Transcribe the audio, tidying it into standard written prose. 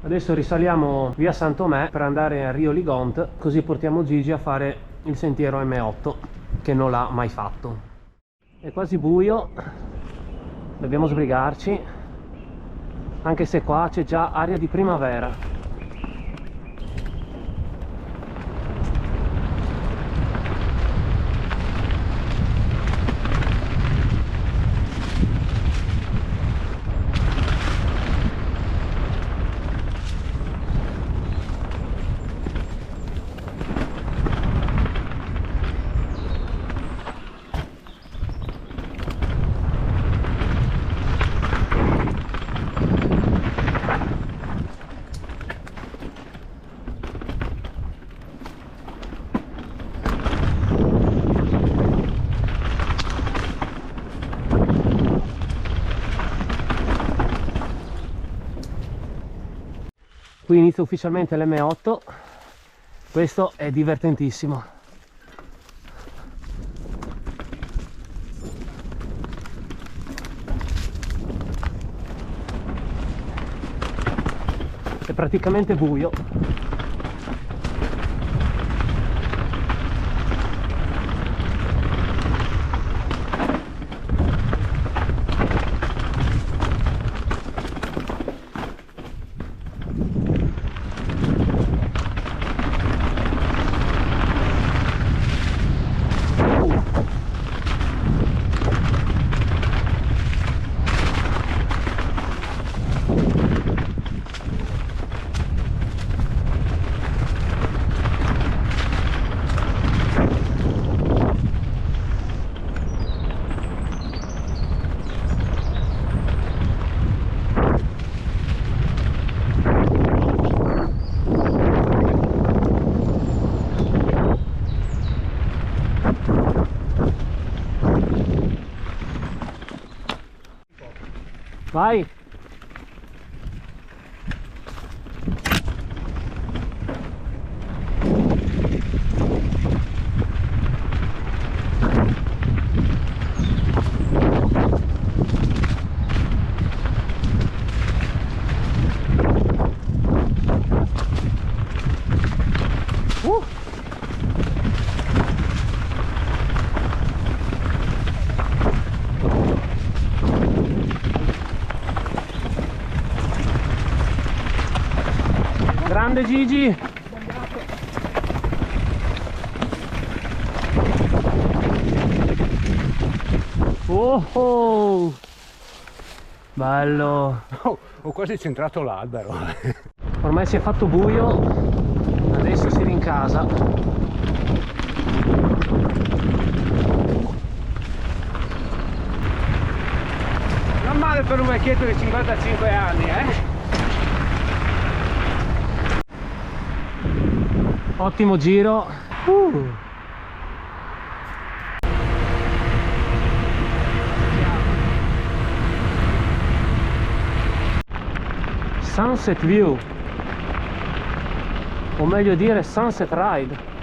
Adesso risaliamo via San Tomé per andare a Rio Ligont, così portiamo Gigi a fare il sentiero M8 che non l'ha mai fatto. È quasi buio, dobbiamo sbrigarci, anche se qua c'è già aria di primavera. Qui inizia ufficialmente l'M8, questo è divertentissimo. È praticamente buio. Vai! Grande Gigi! Oh! Bello! Oh, ho quasi centrato l'albero. Ormai si è fatto buio, adesso si rincasa. Non male per un vecchietto di 55 anni, Ottimo giro. Sunset View, o meglio dire Sunset Ride.